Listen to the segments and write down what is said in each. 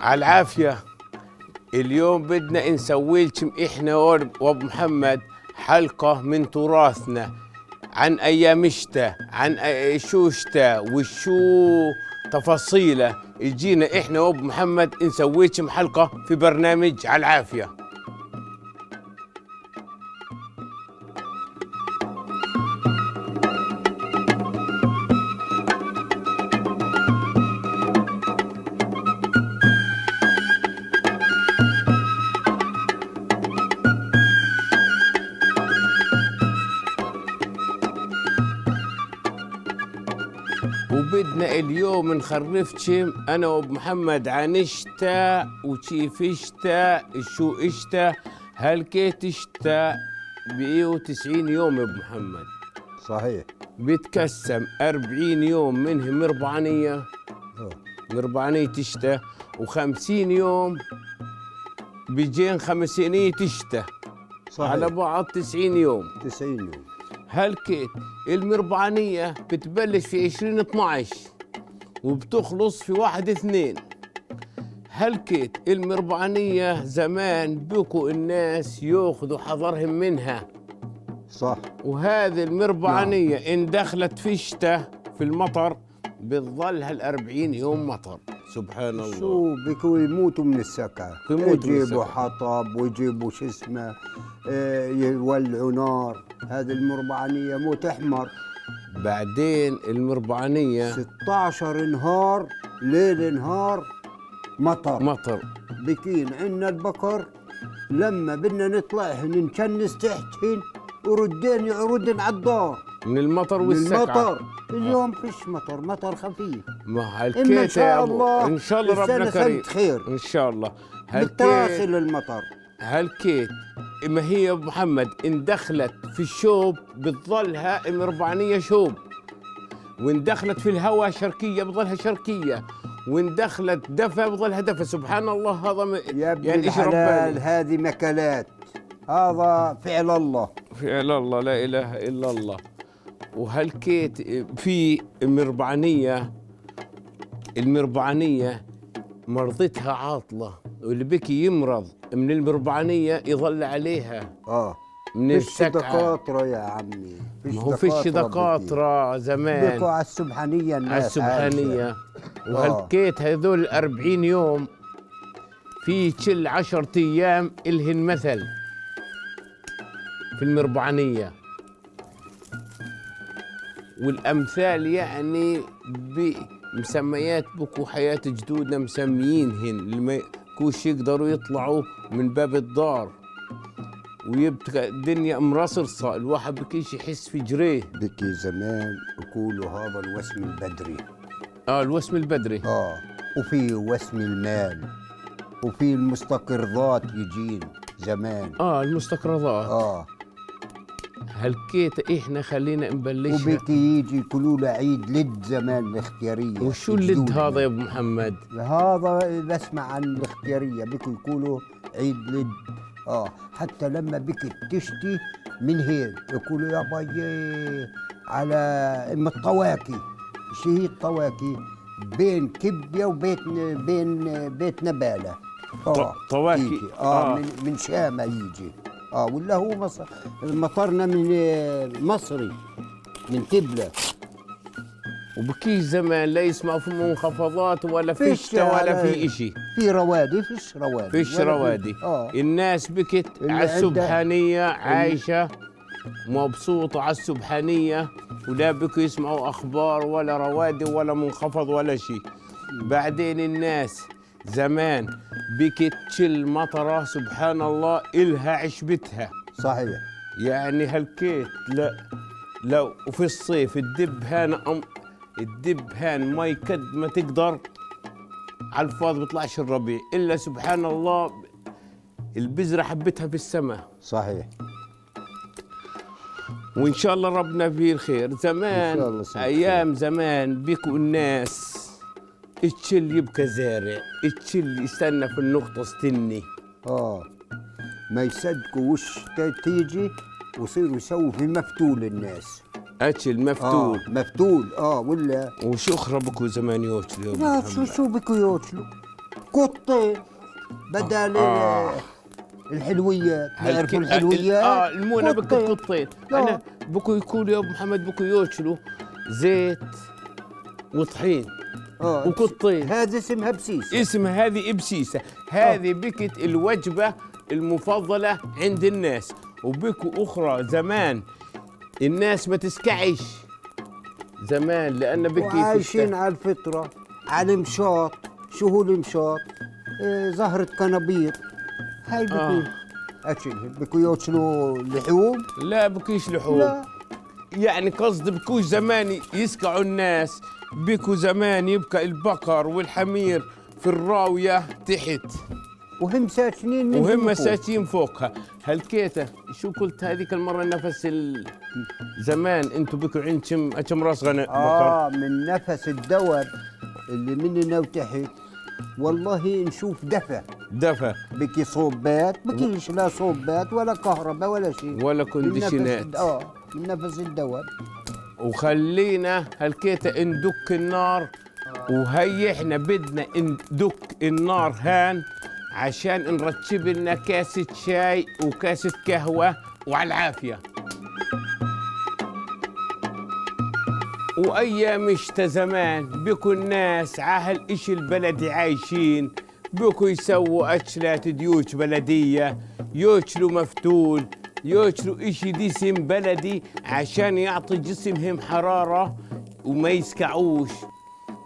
على العافية. اليوم بدنا نسوي لكم احنا وابو محمد حلقة من تراثنا عن ايام الشتاء، عن شو شتاء وشو تفاصيله. جينا احنا وابو محمد نسوي لكم حلقة في برنامج على العافية. وبدنا اليوم نخرفتشم انا وابو محمد عن الشتاء وكيف الشتاء شو الشتاء. هلكيت الشتاء ب 190 يوم يا ابو محمد. صحيح. بيتقسم 40 يوم منهم مربعانية، مربعانية الشتاء، و50 يوم بيجين خمسينية الشتاء. صحيح. على بعض 90 يوم. 90 يوم. هلكيت المربعانية بتبلش في 2012 وبتخلص في 1/2. هلكيت المربعانية زمان بكوا الناس ياخذوا حذرهم منها. صح. وهذه المربعانية إن دخلت في الشتاء في المطر بتظل هال40 يوم مطر. سبحان الله. شو بيكوا يموتوا من السكر، يجيبوا حطب ويجيبوا شو اسمه يولعوا نار. هذه المربعانية موت احمر. بعدين المربعانية 16 نهار ليل نهار مطر. بكين عنا البقر لما بدنا نطلع نكنس تحتهن وردين يعرضن على الدار من المطر والسكعة. المطر. اليوم فيش مطر خفيف. ما هالكيت إن شاء الله ان شاء الله ربنا كريم. خير ان شاء الله. بالتواصل المطر. هالكيت ما هي يا ابو محمد ان دخلت في الشوب بتظلها مربعانية شوب، وان دخلت في الهواء شركية بتظلها شركية، وان دخلت دفا بتظلها دفا. سبحان الله. هذا يا ابن يعني ايش الحلال، هذه مكلات، هذا فعل الله. فعل الله، لا اله الا الله. وهالكيت في المربعانية مرضتها عاطلة، واللي بكي يمرض من المربعانية يظل عليها من السكعة. فيش دكاترة يا عمي، ما هو فيش دكاترة زمان. بكوا على السبحانية الناس. على السبحانية. وهالكيت هذول 40 يوم في كل 10 أيام إلهن مثل في المربعانية. والأمثال يعني بمسميات بكو حياة جدودنا مسميينهن اللي كوش يقدروا يطلعوا من باب الدار، ويبقى الدنيا مرصرصة، الواحد بكيش يحس في جريه. بكي زمان يقولوا هذا الوسم البدري. الوسم البدري. وفي وسم المال، وفي المستقرضات يجين زمان. المستقرضات. هالكيت احنا خلينا نبلشها. وبكي يجي يقولوا له عيد لد زمان الاختيارية. وشو اللد هذا يا ابو محمد؟ هذا بسمع عن الاختيارية بكي يقولوا عيد لد. حتى لما بكي تشتي من هيك يقولوا يا باي على ام الطواكي. شهي الطواكي بين كبية بين بيت نبالة. طواكي. من شامة يجي. ولا هو مطرنا من مصري من تبلة. وبكيش زمان لا يسمعوا في منخفضات ولا في شتاء ولا في إشي. في روادي. فيش روادي. الناس بكت على السبحانية عايشة مبسوطة على السبحانية، ولا بكوا يسمعوا أخبار ولا روادي ولا منخفض ولا شيء. بعدين الناس زمان بكت تشل مطرة سبحان الله إلها عشبتها. صحيح. يعني هالكيت لا وفي الصيف الدبهان ما يكد ما تقدر على الفاض بيطلعش الربيع إلا سبحان الله البذرة حبتها في السماء. صحيح. وإن شاء الله ربنا فيه الخير. زمان أيام زمان بيكوا الناس التشل يبقى زارع، التشل يستنى في النقطة استني. ما يصدقوا وش تيجي ويصيروا يسووا في مفتول الناس. أكل مفتول. مفتول. ولا وشو أخرى بكوا زمان يوكلوا؟ لا شو بكوا يوكلوا؟ قطين بدل الحلويات. تعرفوا الحلويات؟ المونة بك قطين. انا بكو يقولوا يا ابو محمد بكو يوكلوا زيت وطحين وقطين. هذا اسمها بسيسه. اسمها هذه بسيسه. هذه بكت الوجبه المفضله عند الناس. وبكو اخرى زمان الناس ما تسكعش زمان لان بكي عايشين على الفطره، على المشاط. شو هو المشاط؟ زهرة كنبيط. هاي بكو اكلهم. بكو يوكلوا لحوم؟ لا بكيش لحوم. لا، يعني قصد بكوش زمان يسكعوا الناس. بكو زمان يبقى البقر والحمير في الراوية تحت وهم ساكنين وهم ساكنين فوقها. هالكيتة شو قلت هذيك المرة نفس زمان انتو بكو عندكم كم راس بقر؟ من نفس الدور اللي مننا وتحت والله نشوف دفى بكي صوبات. بكيش لا صوبات ولا كهرباء ولا شيء ولا كونديشنات. من نفس الدور. وخلينا هالكيتة ندك النار. وهي احنا بدنا ندك النار هان عشان نرتب لنا كاسة شاي وكاسة قهوة وعلى العافية. وأيام الشتا زمان بكو الناس عاهل إشي البلدي عايشين. بكو يسووا أكلات ديوش بلدية، يوكلوا مفتول، يوكلوا إشي دسم بلدي عشان يعطي جسمهم حرارة وما يسكعوش.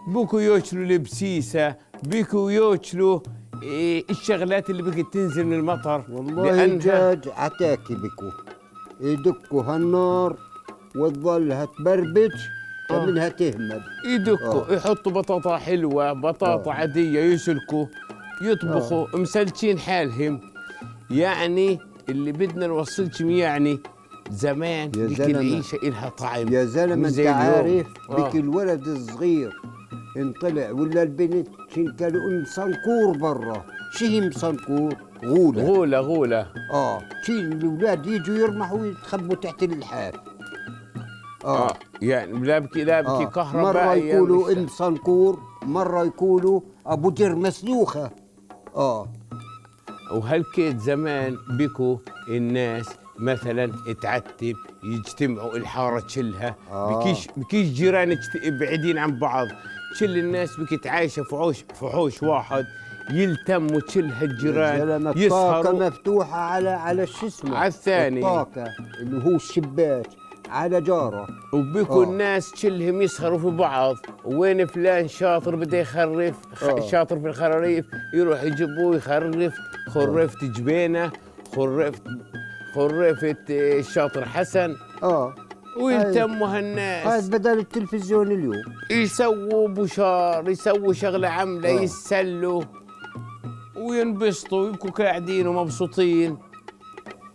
بكو يوكلوا البسيسة، بكو يوكلوا الشغلات اللي بكت تنزل من المطر. والله الدجاج عتاكي بكو يدكوا هالنار وتظلها تبربج منها تهمد. يدكوا يحطوا بطاطا حلوة، بطاطا عادية، يسلكوا يطبخوا مسلكين حالهم. يعني اللي بدنا نوصلكم يعني زمان بك العيشة إلها طعم. يا زلمة انت عارف بك الولد الصغير انطلع ولا البنت كانوا صنكور برا. شي مصنكور؟ غولة. شي الاولاد يجوا يرمحوا ويتخبوا تحت اللحاف. يعني لا بكي كهرباء. مرة يقولوا ام صنكور، مرة يقولوا ابو جر مسلوخة. وهالكيت زمان بكو الناس مثلا تعتب يجتمعوا الحاره تشلها. بكيش جيران بعيدين عن بعض. تشل الناس بكي تعايشه فحوش واحد يلتموا تشلها الجيران. يسهروا. الطاقة مفتوحة على شو اسمه؟ على الثاني. الطاقة اللي هو الشباك على جاره. وبكو الناس تشلهم يسهروا في بعض. وين فلان شاطر بده يخرف شاطر في الخراريف يروح يجيبوه يخرف. خرفت جبينه، خرفت الشاطر حسن. ويلتموا هالناس. هذا بدل التلفزيون اليوم. يسووا بشار، يسووا شغله عمله، يسلوا وينبسطوا ويبقوا قاعدين ومبسوطين.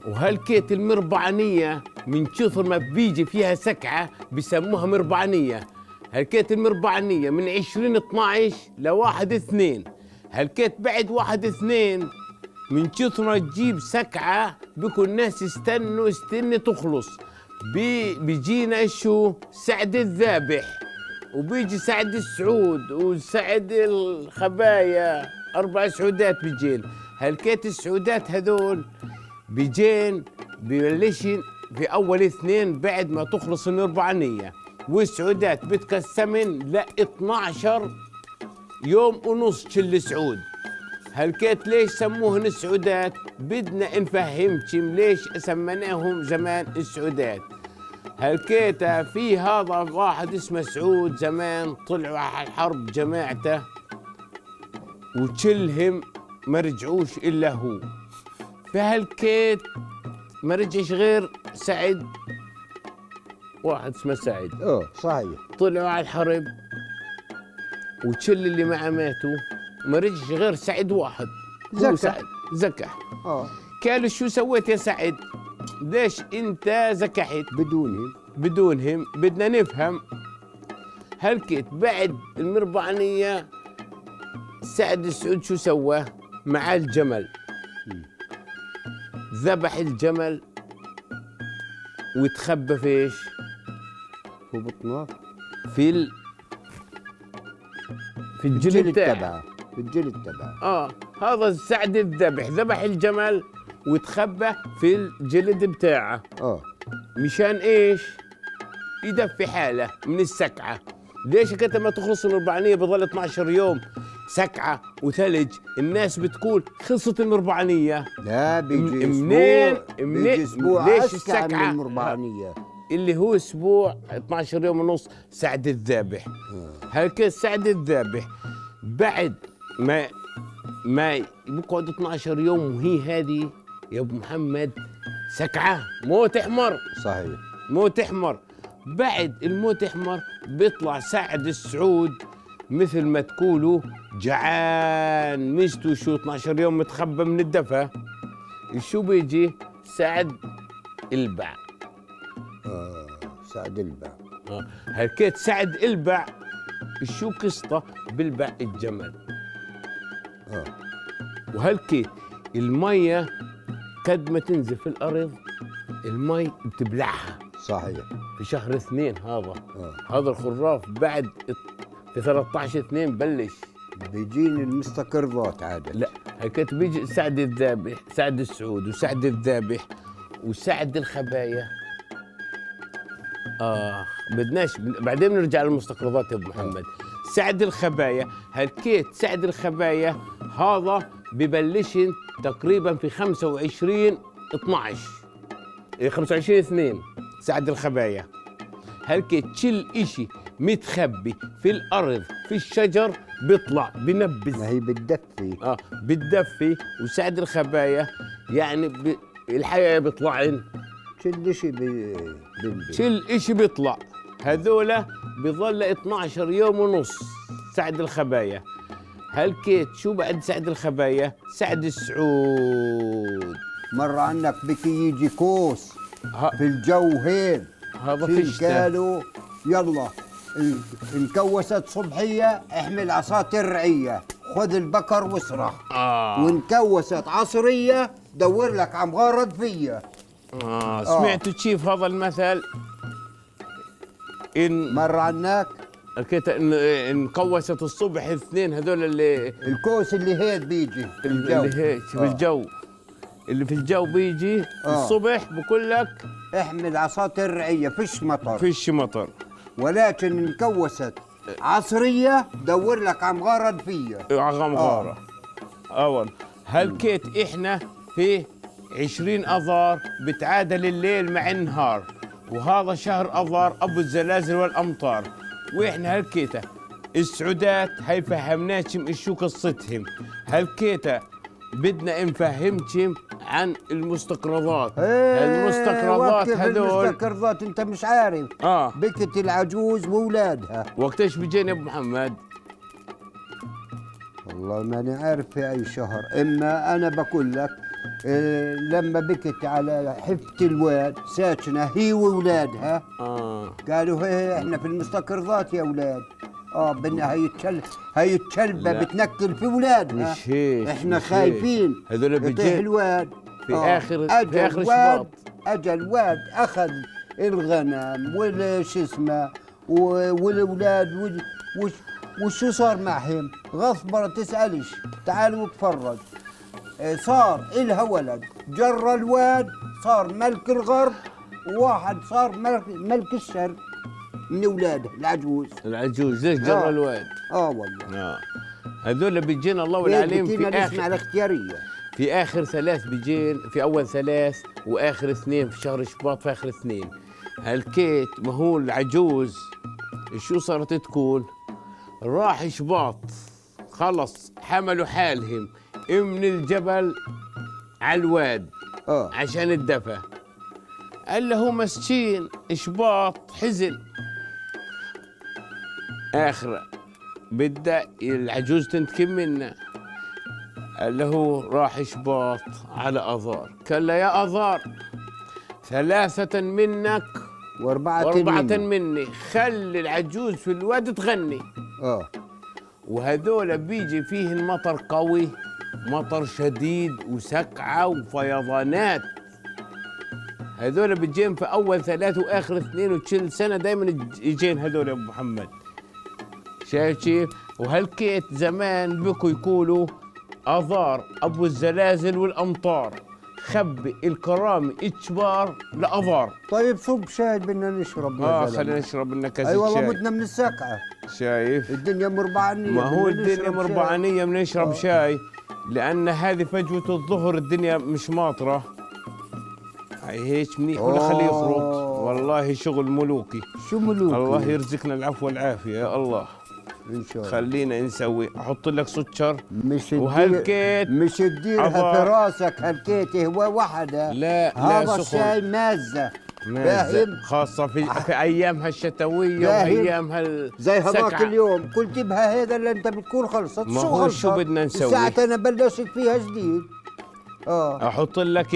وهالكيت المربعنيه من كثر ما بيجي فيها سكعه بسموها مربعنيه. هالكيت المربعنيه من 2012 ل1/2. هالكيت بعد 1/2 من كثر ما تجيب سكعه بكل الناس استنوا تخلص. بيجينا شو سعد الذابح وبيجي سعد السعود وسعد الخبايا. 4 سعودات بيجين. هالكيت السعودات هذول بيجين ببلشن في أول 2 بعد ما تخلص الأربعانية. والسعودات بتقسمن ل 12 يوم ونص كل سعود. هالكيت ليش سموهن السعودات؟ بدنا نفهمكم ليش سميناهم زمان السعودات. هالكيتا في هذا واحد اسمه سعود زمان طلعوا على الحرب جماعته وكلهم ما رجعوش إلا هو. فهالكيت ما رجعش غير سعد، واحد اسمه سعد. صحيح. طلعوا على الحرب وكل اللي معه ماتوا. ما رجعش غير سعد واحد. سعد زكح. قالوا شو سويت يا سعد؟ ليش انت زكحت بدونهم؟ بدنا نفهم. هلكت بعد المربعنية سعد السعود شو سوى مع الجمل؟ ذبح الجمل وتخبى فيش؟ في بطنه، في الجلد تبعه. الجلد تبعه. هذا السعد الذبح ذبح الجمل وتخبى في الجلد بتاعه. مشان ايش؟ يدفي حاله من السكعه. ليش كده ما تخلص الربعانيه بظل 12 يوم سكعه وثلج؟ الناس بتقول خلصت المربعانيه. لا بيجي منين بيجي اسبوع ليش السكعه من السكعه المربعانيه اللي هو اسبوع 12 يوم ونص سعد الذابح. هيك سعد الذابح بعد ما بيقعد 12 يوم وهي هذه يا ابو محمد سكعه موت احمر. صحيح، موت احمر. بعد الموت احمر بيطلع سعد السعود مثل ما تقولوا جعان مشتو شو 12 يوم متخبى من الدفا. شو بيجي؟ سعد البع. سعد البع. هلكيت سعد البع. شو قصته؟ بالبع الجمل. وهلكيت المية قد ما تنزل في الأرض المي بتبلعها. صحيح. في شهر 2 هذا الخراف بعد في 13/2 بلش بيجيني المستقرضات عادة. لا هيك بيجي سعد الذابح، سعد السعود وسعد الذابح وسعد الخبايا. بدناش بعدين بنرجع للمستقرضات يا ابو محمد. سعد الخبايا هلكيت سعد الخبايا هذا ببلش تقريبا في 25/12 25/2 سعد الخبايا. هلكيت كل اشي متخبي في الارض في الشجر بيطلع بنبذ. ما هي بتدفي. بتدفي. وسعد الخبايا يعني الحياة بيطلعن كل شيء كل اشي بيطلع. هذولا بظل 12 يوم ونص سعد الخبايا. هلكيت شو بعد سعد الخبايا؟ سعد السعود. مرة عنك بكي يجي كوس في الجو هيك. هذا في الشتاء قالوا يلا انكوست صبحية احمل عصا الرعية خذ البكر واسرح. وانكوست عصرية دور لك عم غارد فيا. سمعتوا تشيف هذا المثل؟ إن مر عنك كيت إن كوست الصبح 2 هذول اللي الكوس اللي هيك بيجي في الجو. اللي هيك في الجو اللي في الجو بيجي الصبح بقول لك احمل عصا الرعية فيش مطر. فيش مطر. ولكن انكوست عصرية دور لك عم غارد فيا. عم غارة. أول هلكيت إحنا في 20 أذار بتعادل الليل مع النهار. وهذا شهر أذار أبو الزلازل والأمطار. وإحنا هلكيتا السعودات هاي فهمناكم شو قصتهم. هلكيتا بدنا نفهمكم عن المستقرضات. المستقرضات هذول المستقرضات انت مش عارف. بكت العجوز واولادها. وقتاش بيجينا ابو محمد؟ والله ماني عارف في اي شهر. اما انا بقول لك لما بكت على حفة الواد ساكنة هي واولادها. قالوا هي احنا في المستقرضات يا اولاد. بدنا هي الكلبة بتنكل في اولادها. مش هيك احنا مش خايفين هذول يطيح الواد في اخر شباط. اجى الواد اخذ الغنم والشو اسمه والاولاد وشو صار معهم؟ غصبة تسألش. تعالوا اتفرج. صار إلها ولد جر الواد صار ملك الغرب وواحد صار ملك الشرق من اولاده العجوز. ليش جر الواد؟ والله هذول بيجينا الله والعليم في اخر الاختياريه. في اخر 3 بيجين في اول 3 واخر 2 في شهر شباط في اخر 2. هلكيت ما هو العجوز شو صارت تكون؟ راح شباط خلص حملوا حالهم من الجبل على الواد عشان الدفا. قال له مسكين شباط حزن. آخر بدأ العجوز تنتكم منه. قال له راح شباط على أذار. قال له يا أذار 3 منك و4 مني. خلي العجوز في الواد تغني. وهذول بيجي فيه المطر قوي مطر شديد وسقعة وفيضانات. هذول بتجين في أول 3 وآخر 2 وكل سنة دائما يجين هذول يا أبو محمد. شايف كيف؟ وهالكيت زمان بكوا يقولوا آذار أبو الزلازل والأمطار، خبي الكرامة إجبار لأذار. طيب صب شاي بدنا نشرب يا زلمة. خلينا نشرب لنا كاس اي والله الشاي. متنا من السقعة. شايف؟ الدنيا مربعانية. ما هو بدنا الدنيا نشرب مربعانية بنشرب شاي، لأن هذه فجوة الظهر الدنيا مش ماطرة. هاي هيك منيح ولا خليه يخرج. والله شغل ملوكي. شو ملوكي؟ الله يرزقنا العفو والعافية يا الله. ان شاء الله. خلينا نسوي، احط لك سكر مش وهالكيت مش تديرها في راسك. هالكيت هو وحده. لا هذا سخن. الشاي مازة. مازة. فاهم؟ خاصة في أيامها الشتوية فاهم؟ وأيامها زي هذاك السقعة. اليوم قلت بها هذا اللي انت بتكون خلصت. ما شو هو خلصت؟ شو بدنا نسوي؟ ساعة انا بلشت فيها جديد. احط لك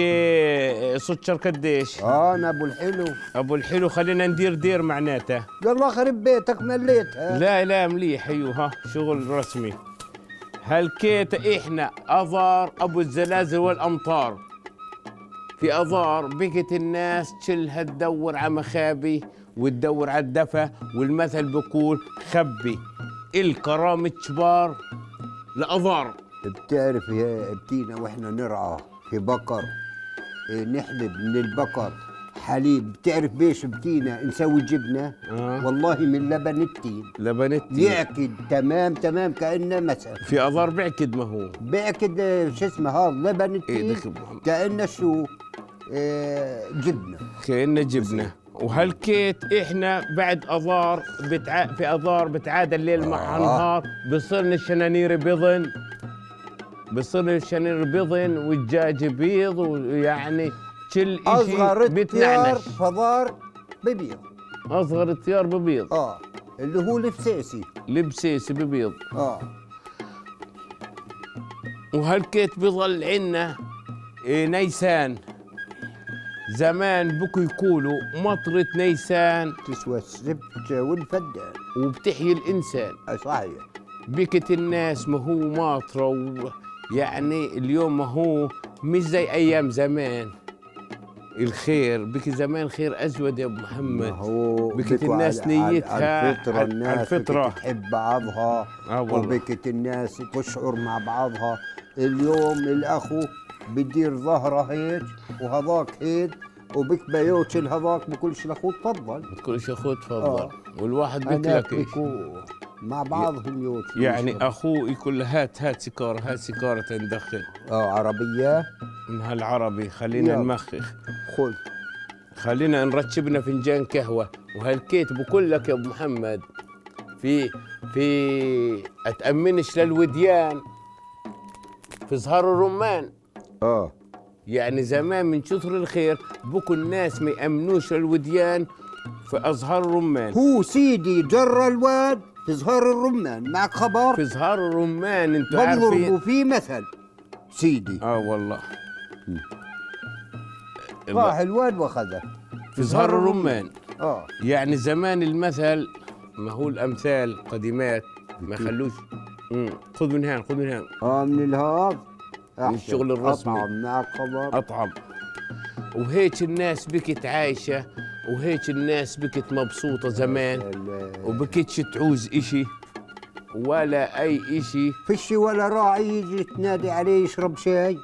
سكر قديش؟ انا ابو الحلو. ابو الحلو. خلينا ندير دير معناته. يلا خرب بيتك مليتها. لا مليح. ايوه شغل رسمي. هالكيت احنا اذار ابو الزلازل والامطار. في اذار بقت الناس كلها تدور على مخابي وتدور على الدفا، والمثل بقول خبي الكرامة كبار لاذار. بتعرف يا بتينا واحنا نرعى في بقر، نحلب من البقر حليب. بتعرف بيش بتينا نسوي جبنه؟ والله من لبن التين. لبن التين يعكد تمام كانه مثلا. في اذار بيعكد. ما هو بيعكد شو اسمه هذا لبن التين. كانه شو؟ جبنه. كأنه جبنه. وهالكيت احنا بعد اذار في اذار بتعادل الليل مع النهار، بصيرنا الشنانير بيضن. بصير الشنانير بيضن والدجاج بيض، ويعني كل شيء اصغر الطيار بتنعنش. فضار ببيض. اصغر الطيار ببيض. اللي هو الفسيسي. لبسيسي ببيض. وهالكيت بيظل عنا نيسان. زمان بكوا يقولوا مطرة نيسان تسوى السبت والفدان وبتحيي الإنسان. صحيح. بكت الناس ما هو ماطرة، يعني اليوم ما هو مش زي أيام زمان. الخير بك زمان خير أزود يا أبو محمد. هو بكت الناس نيتها الفطرة. الناس الفطرة تحب بعضها. وبكت الناس تشعر مع بعضها. اليوم الأخو بدير ظهره هيك وهذاك هيك، وبك بيوتشل هذاك بكلش لاخوه تفضل. بكلش اخوه تفضل. والواحد بيتلك ايش؟ مع بعضهم يوتشل. يعني اخوه يقول له هات سيجاره، هات سيجاره تندخل. عربيه من هالعربي. خلينا نمخخ. خذ. خلينا نرتبنا فنجان قهوه. وهالكيت بقول لك يا ابو محمد، في اتامنش للوديان في زهر الرمان. يعني زمان من كثر الخير بكوا الناس ما يأمنوش الوديان في أزهار الرمان. هو سيدي جر الواد في زهار الرمان. معك خبر؟ في زهار الرمان انتوا عارفين بضربوا في مثل سيدي. والله راح الواد واخذه في زهار الرمان. يعني زمان المثل، ما هو الأمثال قديمات ما يخلوش. خذ من هان خذ من هان. من الهاب من الشغل الرسمي. أطعم. معك خبر؟ أطعم. وهيك الناس بكت عايشة، وهيك الناس بكت مبسوطة زمان، وبكتش تعوز إشي ولا أي إشي. فيش ولا راعي يجي تنادي عليه يشرب شاي.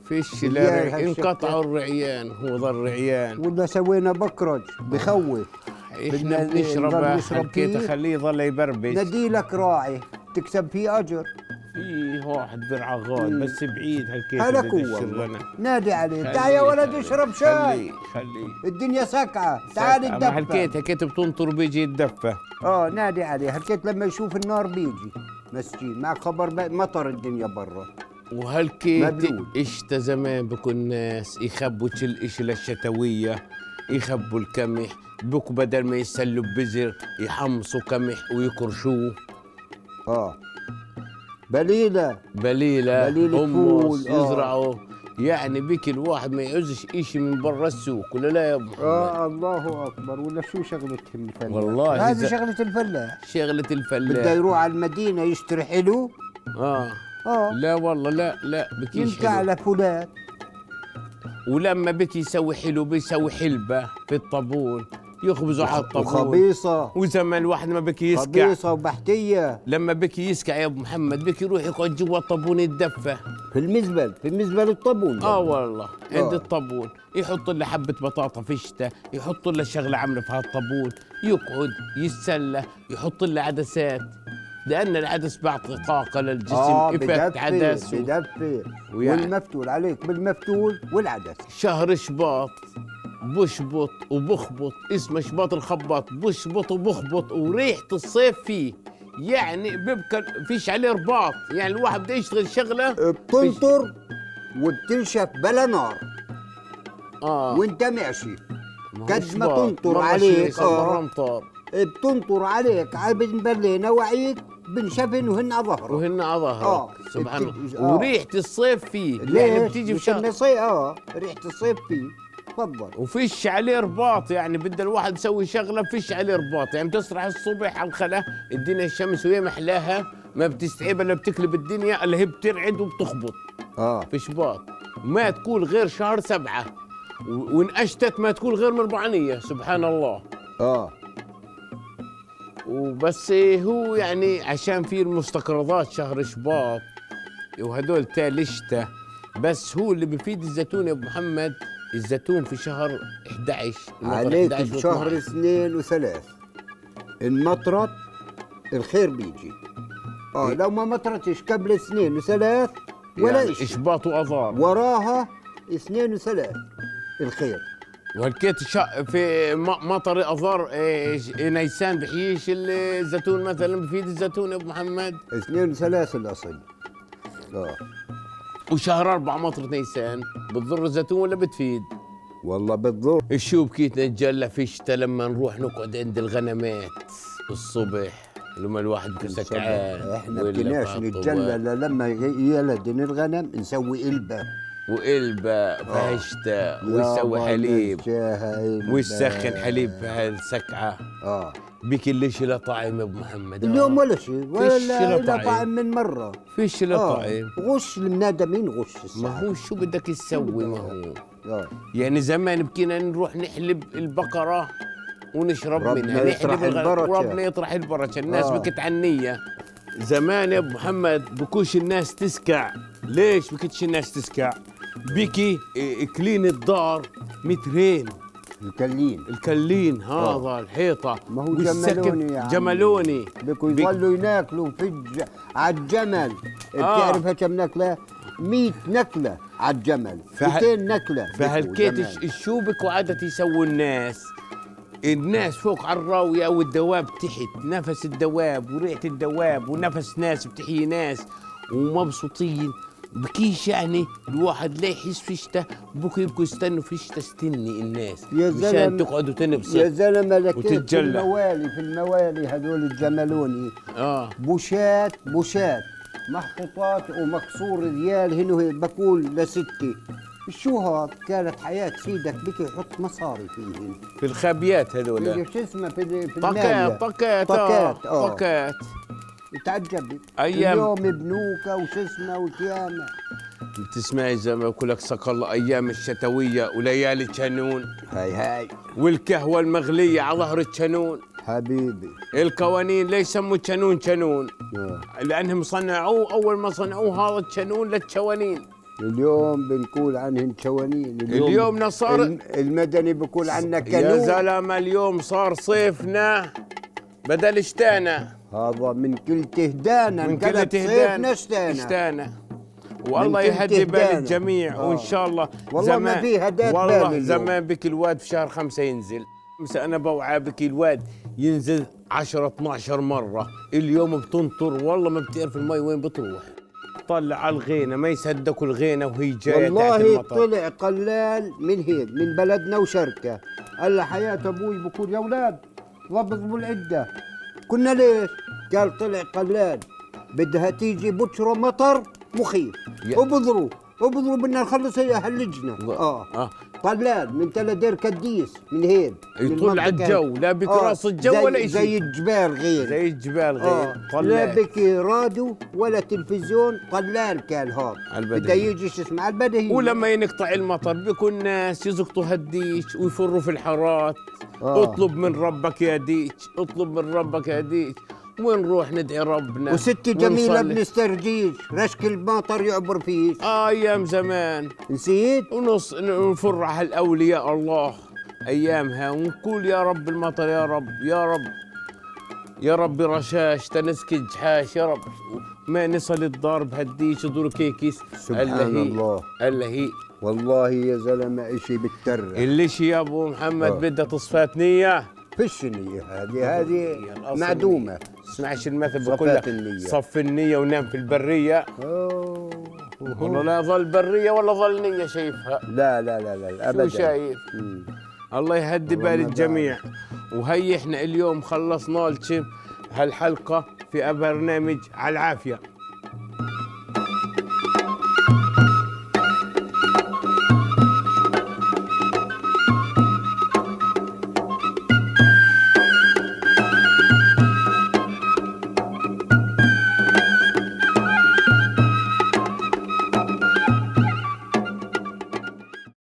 فيش لا انقطعوا الرعيان. هو ظل رعيان. ولا سوينا بكرج بخوف. احنا بنشرب حكيت خليه يظل يبربش. نديلك راعي تكسب فيه أجر. فيه واحد برعى غاد بس بعيد هالكيت. هلك هو نادي عليه. تعال يا ولد اشرب شاي. خليه الدنيا سكعة. تعال الدفة. هالكيت بتنطر بيجي يتدفى. نادي عليه. هالكيت لما يشوف النار بيجي مسكين. معك خبر مطر الدنيا برا. وهالكيت اشتا زمان بكون الناس يخبوا كل اشي للشتوية، يخبوا الكمح. بكو بدل ما يسلوا ببزر يحمصوا كمح ويكرشوه. بليلة فول. يزرعوا. يعني بك الواحد ما يعوزش إشي من برا السوق ولا لا يا ابو محمد؟ الله اكبر. ولا شو شغلتهم الفلاح؟ والله هذه شغلة الفلاح. شغلة الفلاح. بده يروح على المدينة يشتري حلو. لا والله لا بكيش يمكن على فولاد. ولما بكي يسوي حلو بيسوي حلبة في الطابون. يخبزوا على الطابون وخبيصة وزمان الواحد ما بكي يسكع خبيصة وبحتية لما بكي يسكع يا ابو محمد بكي يروح يقعد جوا الطابون يتدفى. في المزبل الطابون والله عند الطابون يحط له حبة بطاطا فشتة، يحط له شغلة عاملة في هالطابون، يقعد يتسلى، يحط له عدسات، لأن العدس بيعطي طاقة للجسم. إفكت عدس بدفي والمفتول عليك بالمفتول والعدس. شهر شباط بشبط وبخبط، اسمه شباط الخباط، بشبط وبخبط وريحة الصيف فيه، يعني بيبقى فيش عليه رباط، يعني الواحد بده يشتغل شغلة بتنطر وبتنشف بلا نار. وانت ماشي قد ما تنطر عليك بتنطر عليك بين نواعيك بنشفن وهن على ظهرك سبحان الله. وريحة الصيف فيه يعني بتيجي في شهر ريحة الصيف فيه. تفضل. وفيش عليه رباط، يعني بده الواحد يسوي شغله فيش عليه رباط، يعني بتصرح الصبح على الخلا الدنيا الشمس وهي محلاها ما بتستعيب الا بتقلب الدنيا اللي هي بترعد وبتخبط. في شباط ما تكون غير شهر 7 وان اشتت ما تكون غير مربعانيه. سبحان الله. وبس هو يعني عشان في المستقرضات شهر شباط وهدول تالي الشتاء، بس هو اللي بيفيد الزيتون يا ابو محمد. الزيتون في شهر 11 عليك بشهر 2 و3 إن مطرت الخير بيجي. لو ما مطرتش قبل 2 و3 ولا يعني إشباط وأذار وراها 2 و3 الخير. وهالكيت في مطر أذار نيسان بحيش الزيتون مثلا بفيد الزيتون يا أبو محمد 2 و3 الأصل. وشهر 4 مطرة نيسان بتضر الزيتون ولا بتفيد؟ والله بتضر. شو بكيت نتجلى في الشتاء لما نروح نقعد عند الغنمات الصبح لما الواحد بكون سكعان. احنا بكناش نتجلى لما يلدن الغنم نسوي وقلبة في الشتاء ويسوي حليب ويسخن حليب في هالسكعة. بك اللي لا طعم يا ابو محمد اليوم ولا شيء ولا طعم من مرة. فيش لا طعم. غش المنادمين غش الساعة. ما هو شو بدك تسوي ما هو يعني زمان بكينا نروح نحلب البقرة ونشرب منها نحلب ربنا يطرح البركة. الناس بكت عنية زمان يا ابو محمد بكوش الناس تسكع. ليش بكتش الناس تسكع؟ بكي كلين الدار 2 مترين الكلين هذا الحيطة. ما هو جملوني يعني. جملوني بكوا يظلوا يناكلوا على الجمل. بتعرف كم نكلة؟ 100 نكلة على الجمل 200 نكلة. فهالكيت شو بكوا عادة يسووا الناس فوق على الراوية والدواب تحت، نفس الدواب وريحة الدواب ونفس ناس بتحيي ناس ومبسوطين. بكيش يعني الواحد لا يحس في الشتاء بكوا يستنوا في الشتاء استني الناس مشان تقعدوا تنبسط يا زلمه. لكيت في الموالي هذول الجملوني بوشات محطوطات ومكسور ريال هنا بقول لستي. شو هاد؟ كانت حياة سيدك بك يحط مصاري فيهن في الخابيات هذول. شو اسمه في طاقات. تعجب ايام اليوم بنوكه وشو اسمه وكيامه. بتسمعي زي ما بقول لك سك الله ايام الشتويه وليالي الشنون. هاي والكهوه المغليه على ظهر الشنون حبيبي. القوانين ليش سموا شنون؟ لانهم صنعوه اول ما صنعوه هذا الشنون للشوانين. اليوم بنقول عنهم شوانين. اليوم نصار المدني بقول عنا كانون. يا زلمه اليوم صار صيفنا بدل شتانا. هذا من كل تهدانا انقلب صيفنا شتانا. والله يهدي بال الجميع وان شاء الله. والله ما في هدات والله زمان بك الواد في شهر 5 ينزل. انا بوعى بك الواد ينزل 10 12 مره. اليوم بتنطر والله ما بتعرف المي وين بتروح. طلع على الغينه ما يصدقوا الغينه وهي جايه والله طلع قلال من هيك من بلدنا وشركه. قال حياه ابوي بقول يا اولاد ضبطوا العده. كنا ليش؟ قال طلع قلال بدها تيجي بكره مطر مخيف وبضروا بدنا نخلص هاللجنه. طلال من تل دير كديس من هين يطل على الجو، لا بك راس الجو ولا شيء، زي الجبال غير، زي الجبال غير. لا بك راديو ولا تلفزيون. طلال كان هون بده يجي شو اسمه على البدهية. ولما ينقطع المطر بيكون الناس يزقطوا هالديش ويفروا في الحارات. اطلب من ربك يا ديش، اطلب من ربك يا ديش، ونروح ندعي ربنا. وست جميلة بنسترجيش رشك المطر يعبر فيش. ايام زمان نسيت؟ ونفر على الاولياء الله ايامها ونقول يا رب المطر، يا رب يا رب يا رب رشاش تنسكج حاش يا رب، ما نصل الدار بهالديش دور كيكيس. سبحان الله. الا هي والله يا زلمه اشي بالتر. الليشي يا ابو محمد بدها تصفات نيه. فيش نيه، هذه معدومه. اسمعش المثل بقول لك صف النيه ونام في البريه. والله لا ظل بريه ولا ظل نيه شايفها. لا لا لا لا ابدا. شو شايف؟ الله يهدي بال الجميع. وهي احنا اليوم خلصنا هالحلقه في برنامج على العافيه.